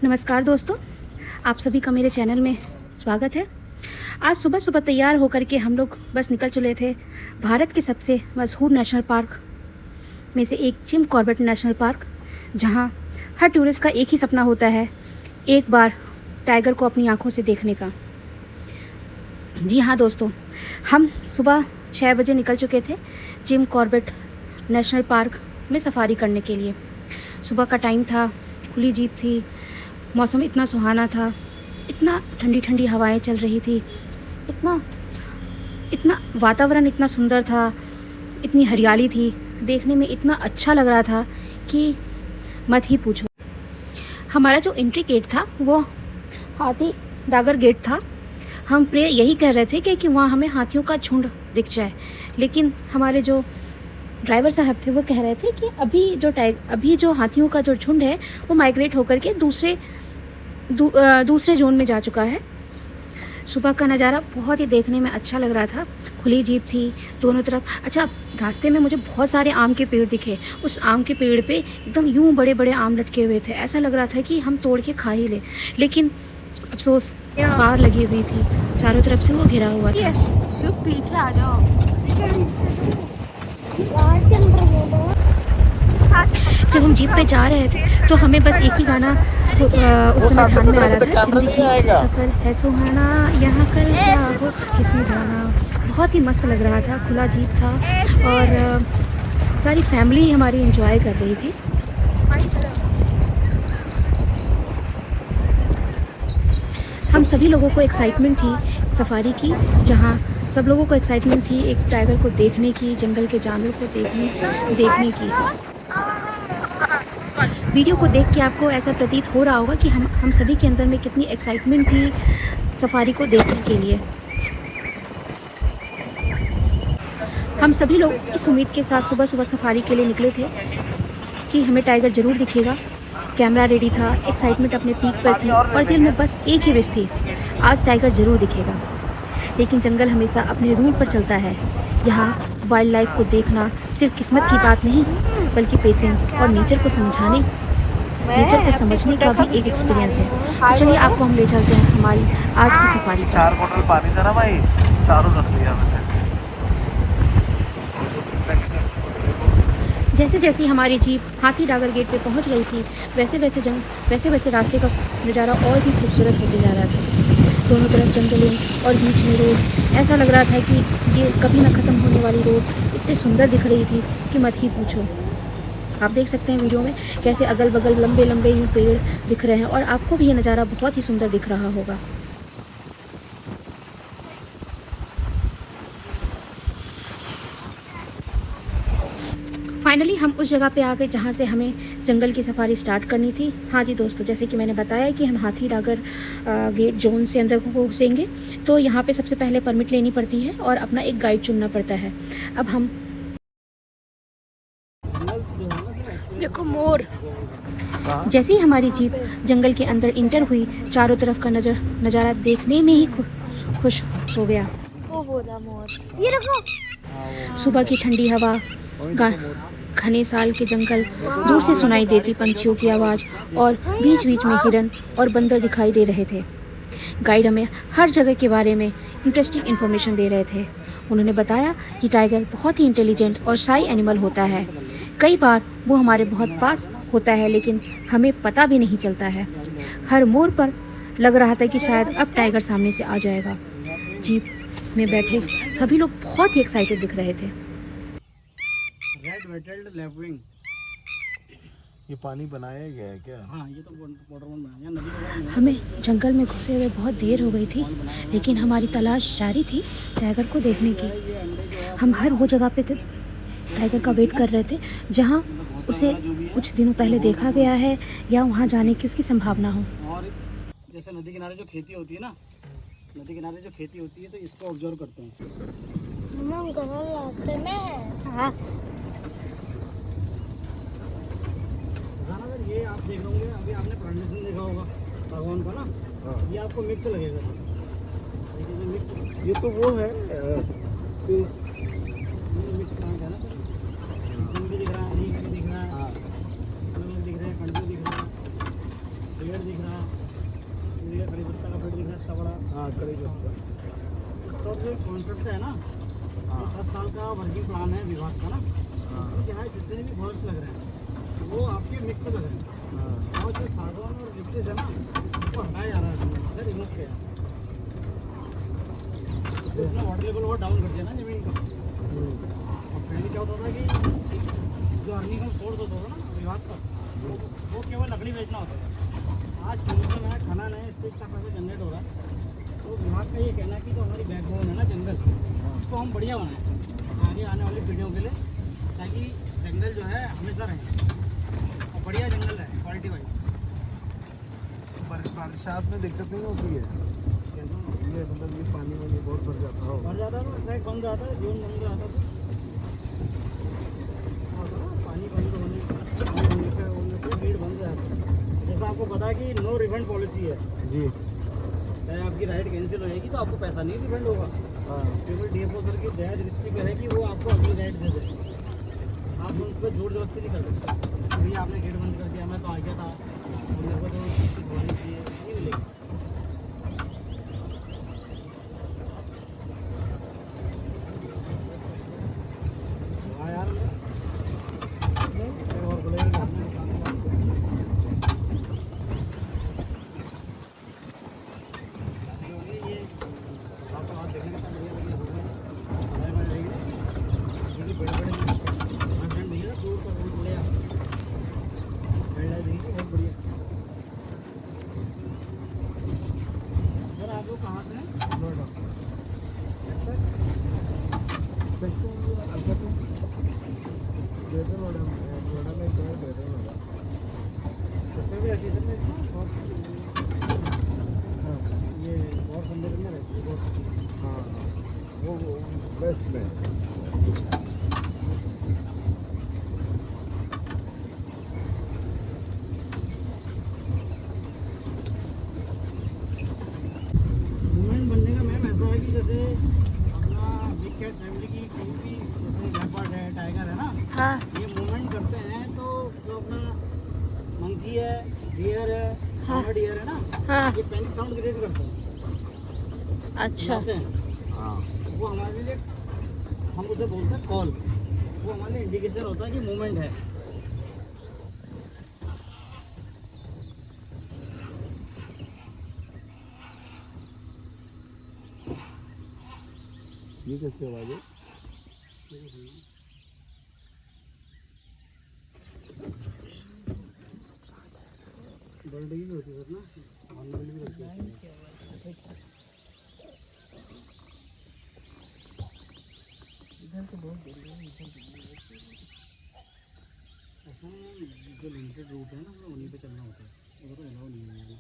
नमस्कार दोस्तों, आप सभी का मेरे चैनल में स्वागत है। आज सुबह सुबह तैयार होकर के हम लोग बस निकल चले थे भारत के सबसे मशहूर नेशनल पार्क में से एक जिम कॉर्बेट नेशनल पार्क, जहां हर टूरिस्ट का एक ही सपना होता है, एक बार टाइगर को अपनी आंखों से देखने का। जी हाँ दोस्तों, हम सुबह 6 बजे निकल चुके थे जिम कॉर्बेट नेशनल पार्क में सफारी करने के लिए। सुबह का टाइम था, खुली जीप थी, मौसम इतना सुहाना था, इतना ठंडी ठंडी हवाएं चल रही थी, इतना वातावरण इतना सुंदर था, इतनी हरियाली थी, देखने में इतना अच्छा लग रहा था कि मत ही पूछो। हमारा जो एंट्री गेट था वो हाथी डागर गेट था। हम प्रे यही कह रहे थे कि वहाँ हमें हाथियों का झुंड दिख जाए, लेकिन हमारे जो ड्राइवर साहब थे वो कह रहे थे कि अभी जो हाथियों का जो झुंड है वो माइग्रेट होकर के दूसरे जोन में जा चुका है। सुबह का नज़ारा बहुत ही देखने में अच्छा लग रहा था। खुली जीप थी दोनों तरफ। अच्छा, रास्ते में मुझे बहुत सारे आम के पेड़ दिखे। उस आम के पेड़ पे एकदम यूं बड़े बड़े आम लटके हुए थे। ऐसा लग रहा था कि हम तोड़ के खा ही ले, लेकिन अफसोस बाहर लगी हुई थी, चारों तरफ से वो घिरा हुआ था। सिर्फ पीछे आ जाओ। जब हम जीप पे जा रहे थे तो हमें बस एक ही गाना उस समय ध्यान में आ रहा था, जिंदगी सफर है सुहाना, यहाँ कल क्या हो किसने जाना। बहुत ही मस्त लग रहा था, खुला जीप था और सारी फैमिली हमारी एंजॉय कर रही थी। हम सभी लोगों को एक्साइटमेंट थी सफारी की, जहाँ सब लोगों को एक्साइटमेंट थी एक टाइगर को देखने की, जंगल के जानवर को देखने की। वीडियो को देख के आपको ऐसा प्रतीत हो रहा होगा कि हम सभी के अंदर में कितनी एक्साइटमेंट थी सफारी को देखने के लिए। हम सभी लोग इस उम्मीद के साथ सुबह सुबह सफारी के लिए निकले थे कि हमें टाइगर ज़रूर दिखेगा। कैमरा रेडी था, एक्साइटमेंट अपने पीक पर थी और दिल में बस एक ही विश थी, आज टाइगर ज़रूर दिखेगा। लेकिन जंगल हमेशा अपने रूल पर चलता है। यहाँ वाइल्ड लाइफ को देखना सिर्फ किस्मत की बात नहीं, बल्कि पेशेंस और नेचर को समझने का भी एक एक्सपीरियंस है। तो चलिए आपको हम ले चलते हैं हमारी आज की सफारी पर। 4 बोतल पानी था ना भाई, चारों रख लिया मैंने। जैसे जैसे हमारी जीप हाथी डागर गेट पे पहुंच रही थी, वैसे वैसे रास्ते का नज़ारा और भी खूबसूरत होते जा रहा था। दोनों तरफ जंगलें और बीच में रोड, ऐसा लग रहा था कि ये कभी ना ख़त्म होने वाली रोड इतनी सुंदर दिख रही थी कि मत ही पूछो। आप देख सकते हैं वीडियो में कैसे अगल बगल लंबे लंबे यूँ पेड़ दिख रहे हैं और आपको भी ये नज़ारा बहुत ही सुंदर दिख रहा होगा। फाइनली हम उस जगह पे आ गए जहाँ से हमें जंगल की सफारी स्टार्ट करनी थी। हाँ जी दोस्तों, जैसे कि मैंने बताया कि हम हाथी डागर गेट जोन से अंदर को घुसेंगे, तो यहाँ पे सबसे पहले परमिट लेनी पड़ती है और अपना एक गाइड चुनना पड़ता है। अब हम देखो मोर। जैसे ही हमारी जीप जंगल के अंदर इंटर हुई, चारों तरफ का नज़ारा देखने में ही खुश हो गया। वो बोला मोर, ये देखो। सुबह की ठंडी हवा, घने साल के जंगल, दूर से सुनाई देती पंछियों की आवाज़ और बीच बीच में हिरन और बंदर दिखाई दे रहे थे। गाइड हमें हर जगह के बारे में इंटरेस्टिंग इन्फॉर्मेशन दे रहे थे। उन्होंने बताया कि टाइगर बहुत ही इंटेलिजेंट और शाई एनिमल होता है। कई बार वो हमारे बहुत पास होता है, लेकिन हमें पता भी नहीं चलता है। हर मोड़ पर लग रहा था कि शायद अब टाइगर सामने से आ जाएगा। जीप में बैठे सभी लोग बहुत ही एक्साइटेड दिख रहे थे। ये पानी बनाया गया है क्या? हाँ, ये तो वाटर बनाया नदी। हमें जंगल में घुसे हुए बहुत देर हो गई थी, लेकिन हमारी तलाश जारी थी टाइगर को देखने की। हम हर वो जगह पे टाइगर का वेट कर रहे थे जहाँ उसे कुछ दिनों पहले देखा गया है या वहाँ जाने की उसकी संभावना हो। और जैसे नदी किनारे जो खेती होती है ना, नदी किनारे जो खेती होती है तो इसको ऑब्जर्व करते हैं। हाँ। ये आप देख रहे होंगे, अभी आपने प्लांटेशन देखा होगा सागवान का ना। हाँ। ये आपको मिक्स लगेगा। ये तो वो है मिक्स प्लांट है ना सर। भी दिख रहा है, नीम भी दिख रहा है, दिख रहे हैं, कंटिन्यू दिख रहा है। पेड़ दिख रहा है, ये कड़ी पत्ता का पेड़ दिख रहा है, इतना बड़ा। हाँ कड़ी पत्ता। तो जो कॉन्सेप्ट है ना, 10 साल का वर्किंग प्लान है विभाग का ना, उसके यहाँ जितने भी बर्ड्स लग रहे हैं वो आपके मिक्स लग रहे हैं, और जो सागवान और लिप्टिस है ना वो हटाया जा रहा है, रिमूव किया। तो उसमें वाटर लेवल बहुत डाउन कर दिया ना जमीन का। और पहले क्या होता था कि जो अर्निंग का सोर्स होता था ना विभाग का, वो केवल लकड़ी बेचना होता था। आज टूरिज्म है, खाना नहीं, इससे इतना पैसा जनरेट हो रहा है। तो विभाग का ये कहना है कि जो हमारी बैकबोन है ना जंगल, उसको हम बढ़िया बनाएं आगे आने वाली पीढ़ियों के लिए, ताकि जंगल जो है हमेशा रहे और बढ़िया जंगल रहे, क्वालिटी वाइज। बरसात में दिक्कत नहीं होती है ये, मतलब ये पानी वानी बहुत भर जाता हो, भर जाता है तो ट्रैक बंद जाता है, जोन बंद जाता है तो पानी बंद होने पे भीड़ बंद जाता है। जैसा आपको पता है कि नो रिफंड पॉलिसी है जी। चाहे आपकी राइड कैंसिल हो जाएगी तो आपको पैसा नहीं रिफंड होगा। हाँ केवल डीएफओ सर की दया दृष्टि पे है कि वो आपको अगली राइड दे दे, आप उन पर जोर जबरदस्ती नहीं कर सकते। भैया आपने गेट बंद कर दिया, मैं तो आ गया था, मेरे को तो कुछ होनी चाहिए, नहीं मिलेगी। हाँ यार और बोलेंगे वेस्ट में। मूवमेंट बनने का मैम ऐसा है कि जैसे अपना बिग कैट फैमिली की कोई भी जैसे लेपर्ड है, टाइगर है ना, हाँ ये मूवमेंट करते हैं तो जो अपना मंकी है, डियर है, हाँ। डियर है ना, हाँ ये पैनिक साउंड क्रिएट करते हैं, अच्छा सुनाते हैं। हाँ वो हमारे लिए, हम उसे बोलते हैं कॉल, वो हमारे लिए इंडिकेशन होता है कि मूवमेंट है। ये कैसी आवाज़ है? बर्ड ही होती है ना, हॉर्नबिल भी होती है। ऐसा जो लिमिटेड रूट है ना वो उन्हीं पे चलना होता है, वो तो अलाउ नहीं है।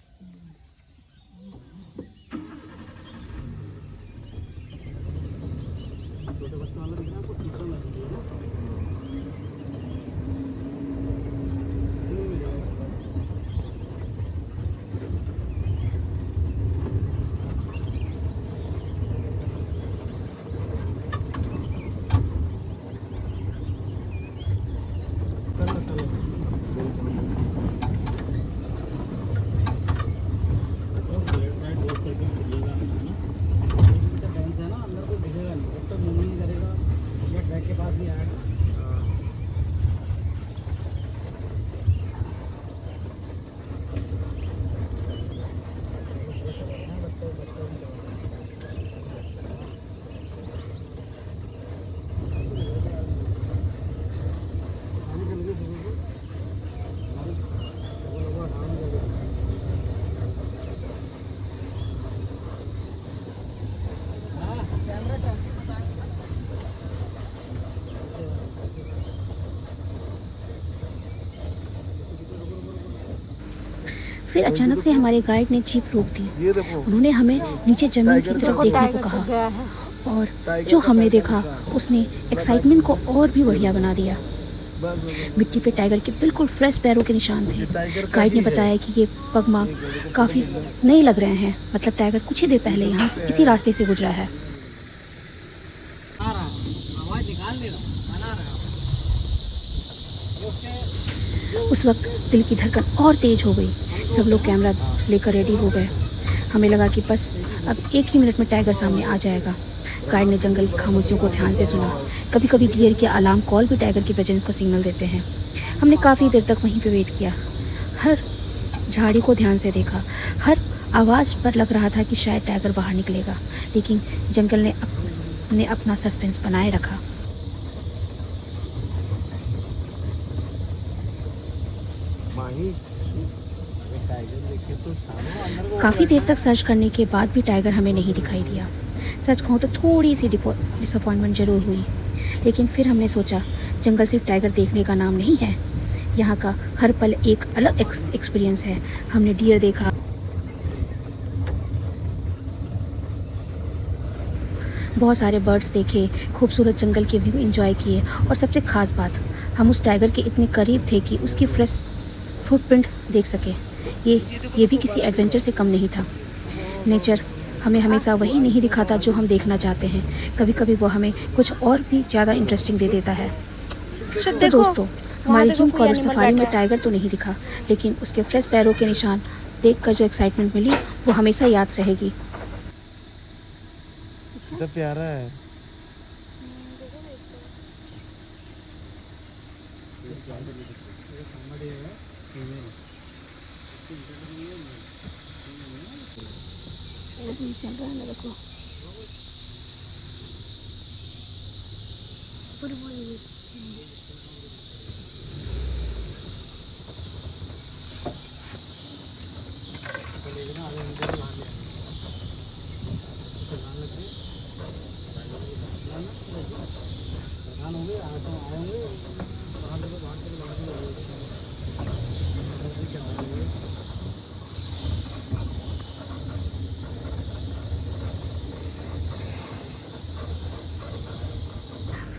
छोटे बच्चों वाला दिख रहा है आपको, सीखना मैसेज है ना, नहीं मिलेगा। फिर अचानक से हमारे गाइड ने जीप रोक दी। ये देखो उन्होंने हमें नीचे जमीन की तरफ देखने को कहा गया है। और जो हमने देखा उसने एक्साइटमेंट को और भी बढ़िया बना दिया। मिट्टी पे टाइगर के बिल्कुल फ्रेश पैरों के निशान थे। गाइड ने बताया कि ये पगमा काफ़ी नए लग रहे हैं, मतलब टाइगर कुछ ही देर पहले यहाँ इसी रास्ते से गुजरा है। आवाज निकाल नहीं रहा, बना रहा है। उस वक्त दिल की धड़कन और तेज हो गई सब लोग कैमरा लेकर रेडी हो गए। हमें लगा कि बस अब 1 ही मिनट में टाइगर सामने आ जाएगा। गाइड ने जंगल की खामोशियों को ध्यान से सुना। कभी कभी डियर के अलार्म कॉल भी टाइगर की प्रेजेंस को सिग्नल देते हैं। हमने काफ़ी देर तक वहीं पे वेट किया, हर झाड़ी को ध्यान से देखा। हर आवाज़ पर लग रहा था कि शायद टाइगर बाहर निकलेगा, लेकिन जंगल ने अपना सस्पेंस बनाए रखा। माही टाइगर देखे तो सामने काफ़ी देर तक सर्च करने के बाद भी टाइगर हमें नहीं दिखाई दिया। सच कहूँ तो थोड़ी सी डिसअपॉइंटमेंट ज़रूर हुई, लेकिन फिर हमने सोचा जंगल सिर्फ टाइगर देखने का नाम नहीं है, यहाँ का हर पल एक अलग एक्सपीरियंस है। हमने डियर देखा, बहुत सारे बर्ड्स देखे, खूबसूरत जंगल के व्यू एंजॉय किए, और सबसे ख़ास बात, हम उस टाइगर के इतने करीब थे कि उसकी फ्रेश फुटप्रिंट देख सके। ये भी किसी एडवेंचर से कम नहीं था। नेचर हमें हमेशा वही नहीं दिखाता जो हम देखना चाहते हैं, कभी कभी वो हमें कुछ और भी ज़्यादा इंटरेस्टिंग दे देता है। तो दोस्तों, हमारी जिम कॉर्बेट सफारी में टाइगर तो नहीं दिखा, लेकिन उसके फ्रेश पैरों के निशान देखकर जो एक्साइटमेंट मिली वो हमेशा याद रहेगी। कितना प्यारा है।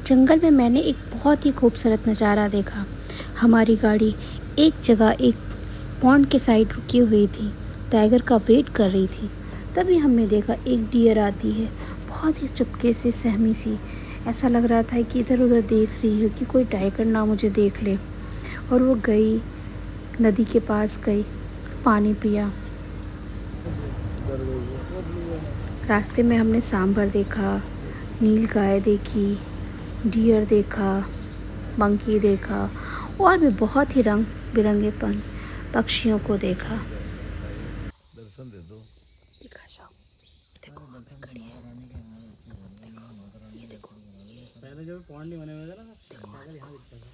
जंगल में मैंने एक बहुत ही खूबसूरत नज़ारा देखा। हमारी गाड़ी एक जगह एक पॉन्ड के साइड रुकी हुई थी, टाइगर का वेट कर रही थी। तभी हमने देखा एक डियर आती है, बहुत ही चुपके से, सहमी सी। ऐसा लग रहा था कि इधर उधर देख रही है कि कोई टाइगर ना मुझे देख ले। और वो गई, नदी के पास गई, पानी पिया। रास्ते में हमने सांभर देखा, नील गाय देखी, डियर देखा, मंकी देखा, और भी बहुत ही रंग बिरंगे पक्षियों को देखा। दर्शन दे दो। पहले जब पॉन्ड नहीं बने हुए थे ना, टाइगर यहाँ दिखता था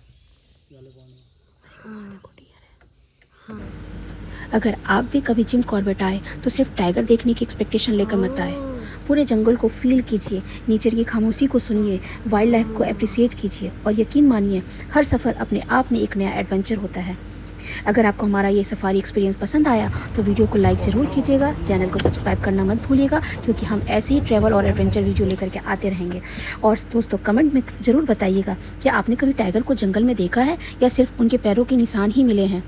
वाले पॉन्ड में। अगर आप भी कभी जिम कॉर्बेट आए तो सिर्फ टाइगर देखने की एक्सपेक्टेशन लेकर मत आए। पूरे जंगल को फील कीजिए, नेचर की खामोशी को सुनिए, वाइल्ड लाइफ को अप्रिशिएट कीजिए, और यकीन मानिए हर सफ़र अपने आप में एक नया एडवेंचर होता है। अगर आपको हमारा ये सफारी एक्सपीरियंस पसंद आया तो वीडियो को लाइक ज़रूर कीजिएगा, चैनल को सब्सक्राइब करना मत भूलिएगा, क्योंकि हम ऐसे ही ट्रैवल और एडवेंचर वीडियो लेकर के आते रहेंगे। और दोस्तों, कमेंट में ज़रूर बताइएगा कि आपने कभी टाइगर को जंगल में देखा है या सिर्फ उनके पैरों के निशान ही मिले हैं।